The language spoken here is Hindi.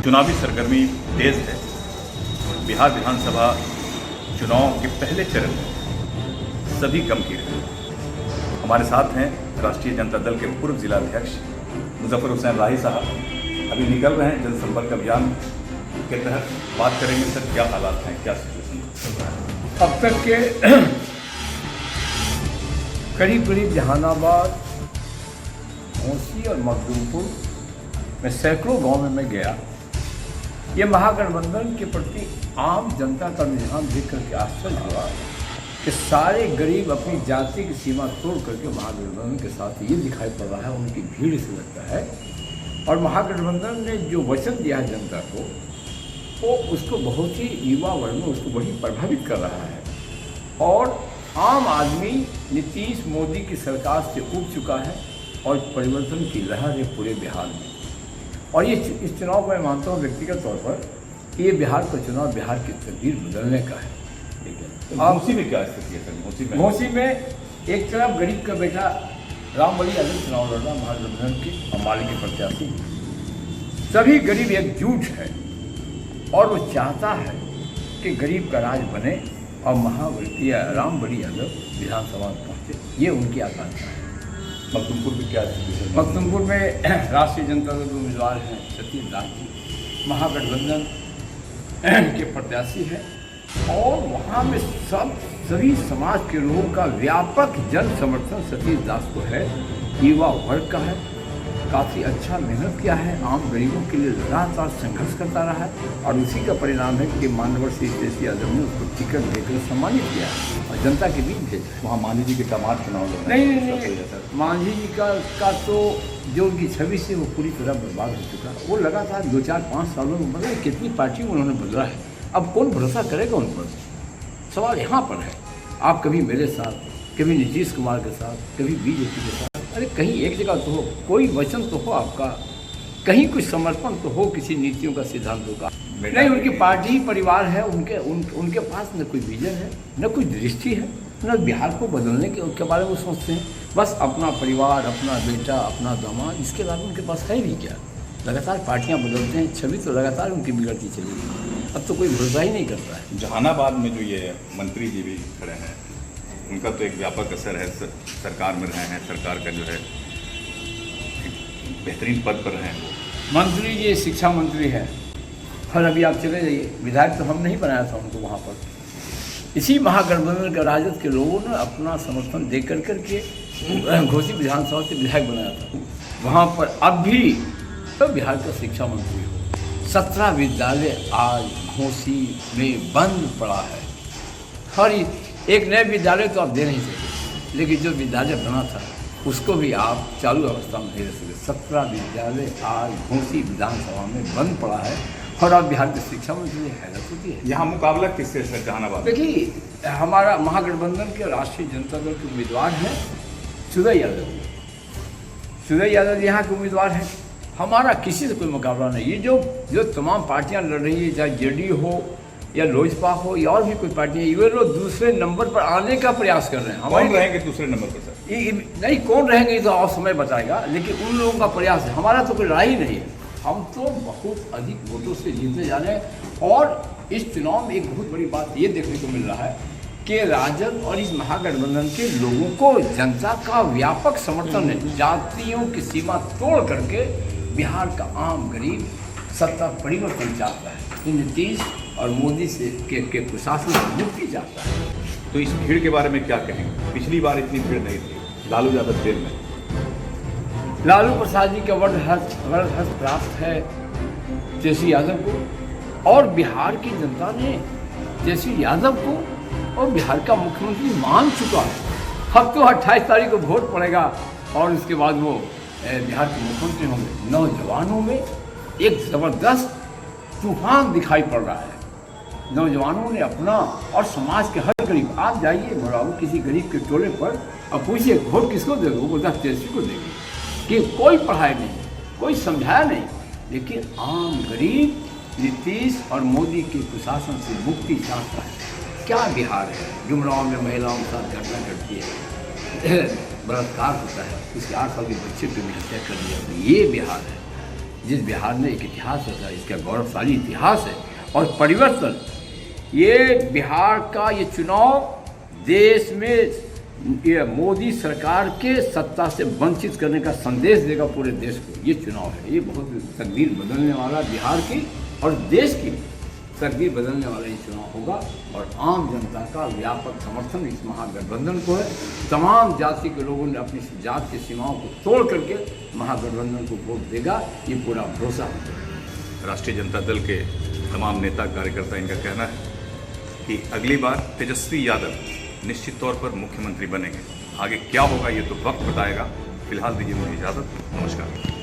चुनावी सरगर्मी तेज है। बिहार विधानसभा चुनाव के पहले चरण में सभी गंभीर हैं। हमारे साथ हैं राष्ट्रीय जनता दल के पूर्व जिलाध्यक्ष मुजफ्फर हुसैन राही साहब। अभी निकल रहे हैं जनसंपर्क अभियान के तहत। बात करेंगे सर, क्या हालात हैं, क्या सिचुएशन चल रहा है? अब तक के करीब जहानाबाद, घोसी और मखदूमपुर में सैकड़ों गांव में मैं गया। ये महागठबंधन के प्रति आम जनता का रुझान देख करके आश्चर्य हुआ कि सारे गरीब अपनी जाति की सीमा तोड़ करके महागठबंधन के साथ ये दिखाई पड़ रहा है, उनकी भीड़ से लगता है। और महागठबंधन ने जो वचन दिया है जनता को, वो उसको बहुत ही युवा वर्ग में उसको बड़ी प्रभावित कर रहा है। और आम आदमी नीतीश मोदी की सरकार से उब चुका है और परिवर्तन की लहर है पूरे बिहार में। और ये इस चुनाव को मैं मानता हूँ व्यक्तिगत तौर पर ये बिहार का चुनाव बिहार की तकदीर बदलने का है। तो घोसी में क्या स्थिति है सर? घोसी में एक तरफ गरीब का बेटा रामबली यादव चुनाव लड़ रहा, महागठबंधन की अमाली के प्रत्याशी। सभी गरीब एकजुट है और वो चाहता है कि गरीब का राज बने और रामबली यादव विधानसभा में पहुँचे। ये उनकी आकांक्षा है। मखदूमपुर में क्या स्थिति है? मखदूमपुर में राष्ट्रीय जनता दल के उम्मीदवार हैं सतीश दास जी, महागठबंधन के प्रत्याशी हैं। और वहाँ में सभी समाज के लोगों का व्यापक जन समर्थन सतीश दास को है। युवा वर्ग का है, काफ़ी अच्छा मेहनत किया है, आम गरीबों के लिए लगातार संघर्ष करता रहा है। और उसी का परिणाम है कि मान्यवर श्री तेज यादव ने उसको टिकट देकर सम्मानित किया और जनता के बीच भेजा। वहाँ मांझी जी के दामाद चुनाव लड़ रहे हैं। नहीं, मांझी जी का तो जो उनकी छवि से वो पूरी तरह बर्बाद हो चुका है। वो लगातार 2, 4, 5 सालों में बदला, कितनी पार्टी उन्होंने बदला है। अब कौन भरोसा करेगा उन पर? सवाल यहाँ पर है। आप कभी मेरे साथ, कभी नीतीश कुमार के साथ, कभी बीजेपी के साथ, अरे कहीं एक जगह तो हो, कोई वचन तो हो आपका, कहीं कुछ समर्पण तो हो किसी नीतियों का, सिद्धांतों का। नहीं, उनकी पार्टी ही परिवार है, उनके पास न कोई विजन है, न कोई दृष्टि है, न बिहार को बदलने के बारे में सोचते हैं। बस अपना परिवार, अपना बेटा, अपना दामाद, इसके अलावा उनके पास है भी क्या? लगातार पार्टियां बदलते हैं, छवि तो लगातार उनकी बिगड़ती चली गई। अब तो कोई भरोसा ही नहीं करता है। जहानाबाद में जो ये मंत्री जी भी खड़े हैं, उनका तो एक व्यापक असर है। सरकार में रहे हैं, सरकार का जो है बेहतरीन पद पर रहे हैं। मंत्री जी शिक्षा मंत्री है। और अभी आप चले जाइए, विधायक तो हम नहीं बनाया था उनको वहाँ पर। इसी महागठबंधन के राजद के लोगों ने अपना समर्थन दे कर के घोसी विधानसभा से विधायक बनाया था। वहाँ पर अब भी तो बिहार का शिक्षा मंत्री हो। 17 विद्यालय आज घोसी में बंद पड़ा है। और एक नए विद्यालय तो आप दे नहीं सकते, लेकिन जो विद्यालय बना था उसको भी आप चालू अवस्था में नहीं रख सकते। 17 विद्यालय आज घोसी विधानसभा में बंद पड़ा है। और अब बिहार के शिक्षा मंत्री हैरत होती है। यहाँ मुकाबला किससे है जहानाबाद? देखिए, हमारा महागठबंधन के राष्ट्रीय जनता दल के उम्मीदवार हैं सुदय यादव। सुदय यादव यहाँ के उम्मीदवार हैं। हमारा किसी से कोई मुकाबला नहीं। ये जो तमाम पार्टियाँ लड़ रही है, चाहे जेडीयू हो या लोजपा हो या और भी कोई पार्टी है, ये लोग दूसरे नंबर पर आने का प्रयास कर रहे हैं। कौन रहेंगे दूसरे नंबर पर सर? नहीं, कौन रहेंगे ये तो और समय बताएगा, लेकिन उन लोगों का प्रयास है। हमारा तो कोई राय ही नहीं है। हम तो बहुत अधिक वोटों से जीतने जा रहे हैं। और इस चुनाव में एक बहुत बड़ी बात ये देखने को मिल रहा है कि राजद और इस महागठबंधन के लोगों को जनता का व्यापक समर्थन है। जातियों की सीमा तोड़ करके बिहार का आम गरीब सत्ता परिवर्तन चाहता है। नीतीश और मोदी से के प्रशासन से मुक्ति चाहता है। तो इस भीड़ के बारे में क्या कहेंगे? पिछली बार इतनी भीड़ नहीं थी लालू यादव जेल में। लालू प्रसाद जी का वर्णहर्ष प्राप्त है तेजस्वी यादव को। और बिहार की जनता ने तेजस्वी यादव को और बिहार का मुख्यमंत्री मान चुका है। अब तो 28 तारीख को वोट पड़ेगा और उसके बाद वो बिहार के मुख्यमंत्री होंगे। नौजवानों में एक ज़बरदस्त तूफान दिखाई पड़ रहा है। नौजवानों ने अपना और समाज के हर गरीब, आप जाइए भराऊ किसी गरीब के टोले पर और पूछिए वोट किसको देगा, वो बोलता तेजस्वी को देंगे। कि कोई पढ़ाई नहीं, कोई समझाया नहीं, लेकिन आम गरीब नीतीश और मोदी के प्रशासन से मुक्ति चाहता है। क्या बिहार है? जुमराव में महिलाओं के साथ घटना घटती है, बलात्कार होता है, उसके 8 साल के बच्चे पे भी हत्या कर दिया। ये बिहार है। जिस बिहार में एक इतिहास है, इसका गौरवशाली इतिहास है और परिवर्तन, ये बिहार का ये चुनाव देश में ये मोदी सरकार के सत्ता से वंचित करने का संदेश देगा पूरे देश को। ये चुनाव है, ये बहुत तकदीर बदलने वाला बिहार की और देश की तकदीर बदलने वाला ये चुनाव होगा और आम जनता का व्यापक समर्थन इस महागठबंधन को है। तमाम जाति के लोगों ने अपनी जात की सीमाओं को तोड़ करके महागठबंधन को वोट देगा, ये पूरा भरोसा है। राष्ट्रीय जनता दल के तमाम नेता कार्यकर्ता इनका कहना है कि अगली बार तेजस्वी यादव निश्चित तौर पर मुख्यमंत्री बनेंगे। आगे क्या होगा ये तो वक्त बताएगा। फिलहाल दीजिए मुझे इजाज़त। नमस्कार।